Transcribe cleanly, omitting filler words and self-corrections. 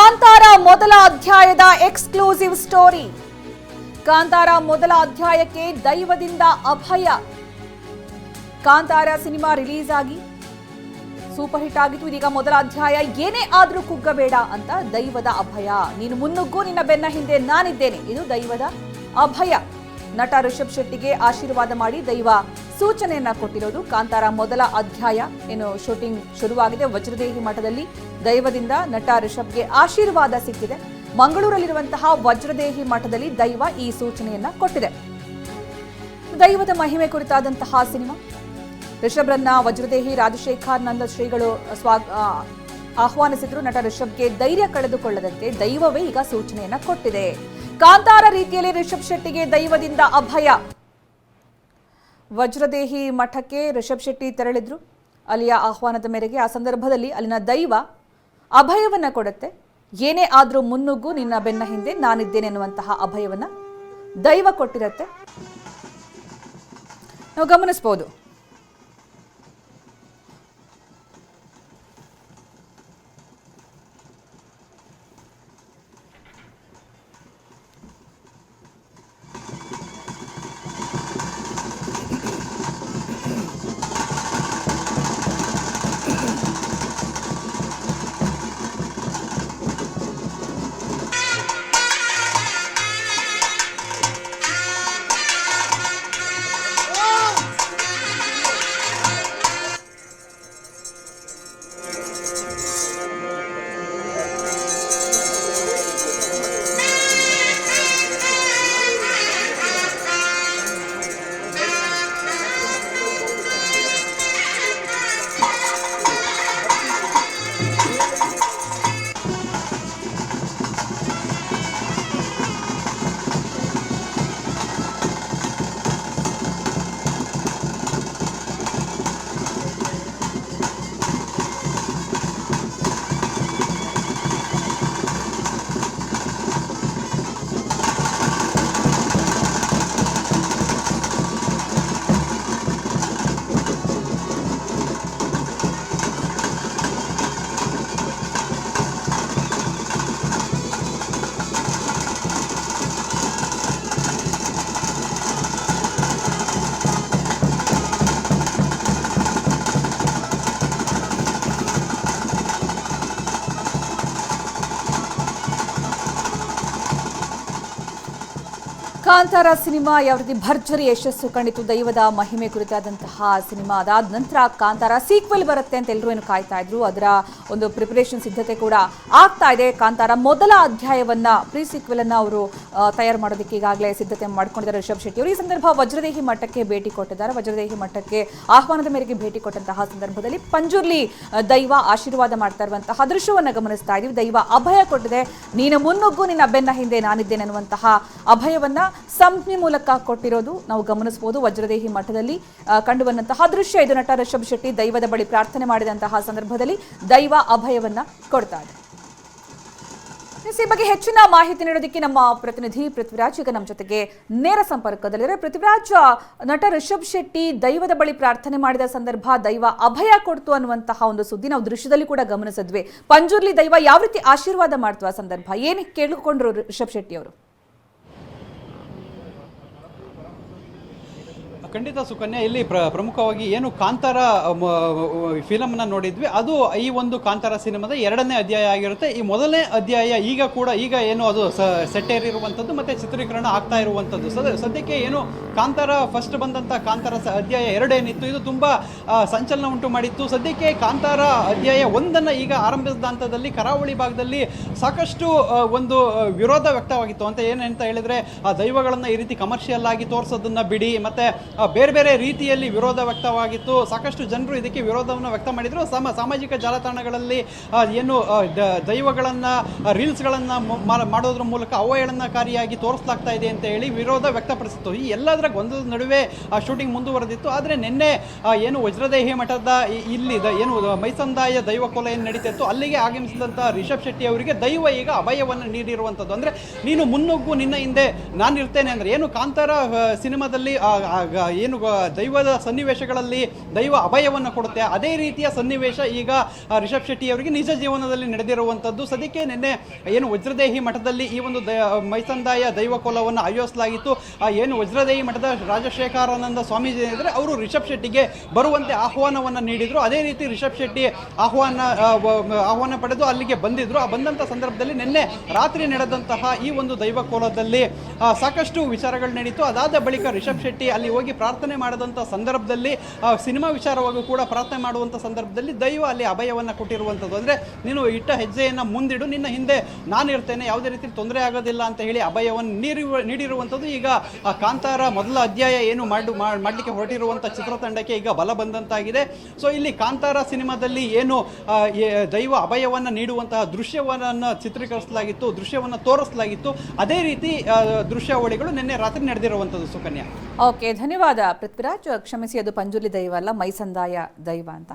ಕಾಂತಾರ ಮೊದಲ ಅಧ್ಯಾಯದ exclusive story. Kantara ಮೊದಲ ಅಧ್ಯಾಯಕ್ಕೆ ದೈವದಿಂದ ಅಭಯ. ಕಾಂತಾರ ಸಿನಿಮಾ ರಿಲೀಸ್ ಆಗಿ ಸೂಪರ್ ಹಿಟ್ ಆಗಿತ್ತು. ಇದೀಗ ಮೊದಲ ಅಧ್ಯಾಯ ಏನೇ ಆದ್ರೂ ಕುಗ್ಗಬೇಡ ಅಂತ ದೈವದ ಅಭಯ. ನೀನು ಮುನ್ನುಗ್ಗು, ನಿನ್ನ ಬೆನ್ನ ಹಿಂದೆ ನಾನಿದ್ದೇನೆ. ಇದು ದೈವದ ಅಭಯ. ನಟ ರಿಷಬ್ ಶೆಟ್ಟಿಗೆ ಆಶೀರ್ವಾದ ಮಾಡಿ ದೈವ ಸೂಚನೆಯನ್ನ ಕೊಟ್ಟಿರೋದು. ಕಾಂತಾರ ಮೊದಲ ಅಧ್ಯಾಯ ಏನು ಶೂಟಿಂಗ್ ಶುರುವಾಗಿದೆ. ವಜ್ರದೇಹಿ ಮಠದಲ್ಲಿ ದೈವದಿಂದ ನಟ ರಿಷಬ್ಗೆ ಆಶೀರ್ವಾದ ಸಿಕ್ಕಿದೆ. ಮಂಗಳೂರಲ್ಲಿರುವಂತಹ ವಜ್ರದೇಹಿ ಮಠದಲ್ಲಿ ದೈವ ಈ ಸೂಚನೆಯನ್ನ ಕೊಟ್ಟಿದೆ. ದೈವದ ಮಹಿಮೆ ಕುರಿತಾದಂತಹ ಸಿನಿಮಾ. ರಿಷಬ್ರನ್ನ ವಜ್ರದೇಹಿ ರಾಜಶೇಖರಾನಂದ ಶ್ರೀಗಳು ಆಹ್ವಾನಿಸಿದ್ರು. ನಟ ರಿಷಬ್ಗೆ ಧೈರ್ಯ ಕಳೆದುಕೊಳ್ಳದಂತೆ ದೈವವೇ ಈಗ ಸೂಚನೆಯನ್ನ ಕೊಟ್ಟಿದೆ. ಕಾಂತಾರ ರೀತಿಯಲ್ಲಿ ರಿಷಬ್ ಶೆಟ್ಟಿಗೆ ದೈವದಿಂದ ಅಭಯ. ವಜ್ರದೇಹಿ ಮಠಕ್ಕೆ ರಿಷಬ್ ಶೆಟ್ಟಿ ತೆರಳಿದ್ರು. ಅಲ್ಲಿಯ ಆಹ್ವಾನದ ಮೇರೆಗೆ ಆ ಸಂದರ್ಭದಲ್ಲಿ ಅಲ್ಲಿನ ದೈವ ಅಭಯವನ್ನ ಕೊಡುತ್ತೆ. ಏನೇ ಆದ್ರೂ ಮುನ್ನುಗ್ಗು, ನಿನ್ನ ಬೆನ್ನ ಹಿಂದೆ ನಾನಿದ್ದೇನೆ ಎನ್ನುವಂತಹ ಅಭಯವನ್ನ ದೈವ ಕೊಟ್ಟಿರತ್ತೆ. ನಾವು ಗಮನಿಸಬಹುದು. ಕಾಂತಾರ ಸಿನಿಮಾ ಯಾವ ರೀತಿ ಭರ್ಜರಿ ಯಶಸ್ಸು ಕಂಡಿತು. ದೈವದ ಮಹಿಮೆ ಕುರಿತಾದಂತಹ ಸಿನಿಮಾ. ಅದಾದ ನಂತರ ಕಾಂತಾರ ಸೀಕ್ವೆಲ್ ಬರುತ್ತೆ ಅಂತ ಎಲ್ಲರೂ ಏನು ಕಾಯ್ತಾ ಇದ್ರು. ಅದರ ಒಂದು ಪ್ರಿಪರೇಷನ್ ಸಿದ್ಧತೆ ಕೂಡ ಆಗ್ತಾ ಇದೆ. ಕಾಂತಾರ ಮೊದಲ ಅಧ್ಯಾಯವನ್ನ ಪ್ರೀ ಸೀಕ್ವೆಲ್ ಅನ್ನ ಅವರು ತಯಾರು ಮಾಡೋದಕ್ಕೆ ಈಗಾಗಲೇ ಸಿದ್ಧತೆ ಮಾಡ್ಕೊಂಡಿದ್ದಾರೆ ರಿಷಬ್ ಶೆಟ್ಟಿ ಅವರು. ಈ ಸಂದರ್ಭ ವಜ್ರದೇಹಿ ಮಠಕ್ಕೆ ಭೇಟಿ ಕೊಟ್ಟಿದ್ದಾರೆ. ವಜ್ರದೇಹಿ ಮಠಕ್ಕೆ ಆಹ್ವಾನದ ಮೇರೆಗೆ ಭೇಟಿ ಕೊಟ್ಟಂತಹ ಸಂದರ್ಭದಲ್ಲಿ ಪಂಜುರ್ಲಿ ದೈವ ಆಶೀರ್ವಾದ ಮಾಡ್ತಾ ಇರುವಂತಹ ದೃಶ್ಯವನ್ನ ಗಮನಿಸ್ತಾ ಇದೀವಿ. ದೈವ ಅಭಯ ಕೊಟ್ಟಿದೆ. ನೀನು ಮುನ್ನುಗ್ಗು, ನಿನ್ನ ಬೆನ್ನ ಹಿಂದೆ ನಾನಿದ್ದೇನೆ ಅನ್ನುವಂತಹ ಅಭಯವನ್ನ ಸಂಜ್ಞೆ ಮೂಲಕ ಕೊಟ್ಟಿರೋದು ನಾವು ಗಮನಿಸಬಹುದು. ವಜ್ರದೇಹಿ ಮಠದಲ್ಲಿ ಕಂಡುಬಂದಂತಹ ದೃಶ್ಯ ಇದು. ನಟ ರಿಷಬ್ ಶೆಟ್ಟಿ ದೈವದ ಬಳಿ ಪ್ರಾರ್ಥನೆ ಮಾಡಿದಂತಹ ಸಂದರ್ಭದಲ್ಲಿ ದೈವ ಅಭಯವನ್ನ ಕೊಡ್ತಾ ಇದೆ. ಈ ಬಗ್ಗೆ ಹೆಚ್ಚಿನ ಮಾಹಿತಿ ನೀಡೋದಕ್ಕೆ ನಮ್ಮ ಪ್ರತಿನಿಧಿ ಪೃಥ್ವಿರಾಜ್ ಈಗ ನಮ್ಮ ಜೊತೆಗೆ ನೇರ ಸಂಪರ್ಕದಲ್ಲಿದ್ದಾರೆ. ಪೃಥ್ವಿರಾಜ್, ನಟ ರಿಷಬ್ ಶೆಟ್ಟಿ ದೈವದ ಬಳಿ ಪ್ರಾರ್ಥನೆ ಮಾಡಿದ ಸಂದರ್ಭ ದೈವ ಅಭಯ ಕೊಡ್ತು ಅನ್ನುವಂತಹ ಒಂದು ಸುದ್ದಿ ನಾವು ದೃಶ್ಯದಲ್ಲಿ ಕೂಡ ಗಮನಿಸಿದ್ವಿ. ಪಂಜುರ್ಲಿ ದೈವ ಯಾವ ರೀತಿ ಆಶೀರ್ವಾದ ಮಾಡ್ತು ಆ ಸಂದರ್ಭ ಏನಕ್ಕೆ ಕೇಳಿಕೊಂಡ್ರು ರಿಷಬ್ ಶೆಟ್ಟಿ ಅವರು? ಖಂಡಿತ ಸುಕನ್ಯಾ, ಇಲ್ಲಿ ಪ್ರಮುಖವಾಗಿ ಏನು ಕಾಂತಾರ ಫಿಲಮ್ನ ನೋಡಿದ್ವಿ, ಅದು ಈ ಒಂದು ಕಾಂತಾರ ಸಿನಿಮಾದ ಎರಡನೇ ಅಧ್ಯಾಯ ಆಗಿರುತ್ತೆ. ಈ ಮೊದಲನೇ ಅಧ್ಯಾಯ ಈಗ ಏನು ಅದು ಸೆಟ್ಟೇರಿರುವಂಥದ್ದು ಮತ್ತೆ ಚಿತ್ರೀಕರಣ ಆಗ್ತಾ ಇರುವಂಥದ್ದು. ಸದ್ಯಕ್ಕೆ ಏನು ಕಾಂತಾರ ಫಸ್ಟ್ ಬಂದಂಥ ಕಾಂತಾರ ಅಧ್ಯಾಯ 2 ಏನಿತ್ತು, ಇದು ತುಂಬಾ ಸಂಚಲನ ಉಂಟು ಮಾಡಿತ್ತು. ಸದ್ಯಕ್ಕೆ ಕಾಂತಾರ ಅಧ್ಯಾಯ 1 ಈಗ ಆರಂಭಿಸಿದ ಹಂತದಲ್ಲಿ ಕರಾವಳಿ ಭಾಗದಲ್ಲಿ ಸಾಕಷ್ಟು ಒಂದು ವಿರೋಧ ವ್ಯಕ್ತವಾಗಿತ್ತು. ಅಂತ ಏನಂತ ಹೇಳಿದ್ರೆ, ಆ ದೈವಗಳನ್ನ ಈ ರೀತಿ ಕಮರ್ಷಿಯಲ್ ಆಗಿ ತೋರಿಸೋದನ್ನ ಬಿಡಿ, ಮತ್ತೆ ಬೇರೆ ಬೇರೆ ರೀತಿಯಲ್ಲಿ ವಿರೋಧ ವ್ಯಕ್ತವಾಗಿತ್ತು. ಸಾಕಷ್ಟು ಜನರು ಇದಕ್ಕೆ ವಿರೋಧವನ್ನು ವ್ಯಕ್ತ ಮಾಡಿದ್ರು. ಸಾಮಾಜಿಕ ಜಾಲತಾಣಗಳಲ್ಲಿ ಏನು ದೈವಗಳನ್ನು ರೀಲ್ಸ್ಗಳನ್ನು ಮಾಡೋದ್ರ ಮೂಲಕ ಅವಹೇಳನಕಾರಿಯಾಗಿ ತೋರಿಸಲಾಗ್ತಾ ಇದೆ ಅಂತ ಹೇಳಿ ವಿರೋಧ ವ್ಯಕ್ತಪಡಿಸಿತ್ತು. ಈ ಎಲ್ಲದರ ಗೊಂದಲದ ನಡುವೆ ಆ ಶೂಟಿಂಗ್ ಮುಂದುವರೆದಿತ್ತು. ಆದರೆ ನಿನ್ನೆ ಏನು ವಜ್ರದೇಹಿ ಮಠದ ಇಲ್ಲಿ ಏನು ಮೈಸಂದಾಯ ದೈವ ಕೊಲೆ ಏನು ನಡೀತಿತ್ತು, ಅಲ್ಲಿಗೆ ಆಗಮಿಸಿದಂಥ ರಿಷಬ್ ಶೆಟ್ಟಿ ಅವರಿಗೆ ದೈವ ಈಗ ಅಭಯವನ್ನು ನೀಡಿರುವಂಥದ್ದು. ಅಂದರೆ ನೀನು ಮುನ್ನುಗ್ಗು, ನಿನ್ನ ಹಿಂದೆ ನಾನು ಇರ್ತೇನೆ. ಅಂದರೆ ಏನು ಕಾಂತಾರ ಸಿನಿಮಾದಲ್ಲಿ ಏನು ದೈವದ ಸನ್ನಿವೇಶಗಳಲ್ಲಿ ದೈವ ಅಭಯವನ್ನು ಕೊಡುತ್ತೆ, ಅದೇ ರೀತಿಯ ಸನ್ನಿವೇಶ ಈಗ ರಿಷಬ್ ಶೆಟ್ಟಿ ಅವರಿಗೆ ನಿಜ ಜೀವನದಲ್ಲಿ ನಡೆದಿರುವಂಥದ್ದು. ಸದ್ಯಕ್ಕೆ ನಿನ್ನೆ ಏನು ವಜ್ರದೇಹಿ ಮಠದಲ್ಲಿ ಈ ಒಂದು ಮೈಸಂದಾಯ ದೈವಕೋಲವನ್ನು ಆಯೋಜಿಸಲಾಗಿತ್ತು. ಏನು ವಜ್ರದೇಹಿ ಮಠದ ರಾಜಶೇಖರಾನಂದ ಸ್ವಾಮೀಜಿ ಏನಿದ್ರೆ ಅವರು ರಿಷಬ್ ಶೆಟ್ಟಿಗೆ ಬರುವಂತೆ ಆಹ್ವಾನವನ್ನು ನೀಡಿದ್ರು. ಅದೇ ರೀತಿ ರಿಷಬ್ ಶೆಟ್ಟಿ ಆಹ್ವಾನ ಪಡೆದು ಅಲ್ಲಿಗೆ ಬಂದಿದ್ರು. ಬಂದಂಥ ಸಂದರ್ಭದಲ್ಲಿ ನಿನ್ನೆ ರಾತ್ರಿ ನಡೆದಂತಹ ಈ ಒಂದು ದೈವಕೋಲದಲ್ಲಿ ಸಾಕಷ್ಟು ವಿಚಾರಗಳು ನಡೀತು. ಅದಾದ ಬಳಿಕ ರಿಷಬ್ ಶೆಟ್ಟಿ ಅಲ್ಲಿ ಹೋಗಿ ಪ್ರಾರ್ಥನೆ ಮಾಡಿದಂಥ ಸಂದರ್ಭದಲ್ಲಿ ಸಿನಿಮಾ ವಿಚಾರವಾಗಿ ಕೂಡ ಪ್ರಾರ್ಥನೆ ಮಾಡುವಂಥ ಸಂದರ್ಭದಲ್ಲಿ ದೈವ ಅಲ್ಲಿ ಅಭಯವನ್ನು ಕೊಟ್ಟಿರುವಂಥದ್ದು. ಅಂದರೆ ನೀನು ಇಟ್ಟ ಹೆಜ್ಜೆಯನ್ನು ಮುಂದಿಡು, ನಿನ್ನ ಹಿಂದೆ ನಾನು ಇರ್ತೇನೆ, ಯಾವುದೇ ರೀತಿ ತೊಂದರೆ ಆಗೋದಿಲ್ಲ ಅಂತ ಹೇಳಿ ಅಭಯವನ್ನು ನೀಡಿರುವಂಥದ್ದು. ಈಗ ಕಾಂತಾರ ಮೊದಲ ಅಧ್ಯಾಯ ಏನು ಮಾಡಲಿಕ್ಕೆ ಹೊರಟಿರುವಂಥ ಚಿತ್ರತಂಡಕ್ಕೆ ಈಗ ಬಲ ಬಂದಂತಾಗಿದೆ. ಸೊ ಇಲ್ಲಿ ಕಾಂತಾರ ಸಿನಿಮಾದಲ್ಲಿ ಏನು ದೈವ ಅಭಯವನ್ನು ನೀಡುವಂತಹ ದೃಶ್ಯವನ್ನು ಚಿತ್ರೀಕರಿಸಲಾಗಿತ್ತು, ದೃಶ್ಯವನ್ನು ತೋರಿಸಲಾಗಿತ್ತು, ಅದೇ ರೀತಿ ದೃಶ್ಯಾವಳಿಗಳು ನಿನ್ನೆ ರಾತ್ರಿ ನಡೆದಿರುವಂಥದ್ದು. ಸುಕನ್ಯಾ, ಓಕೆ, ಧನ್ಯವಾದ ಪೃಥ್ವಿರಾಜ್. ಕ್ಷಮಿಸಿ, ಅದು ಪಂಜುರ್ಲಿ ದೈವ ಅಲ್ಲ, ಮೈಸಂದಾಯ ದೈವ ಅಂತ.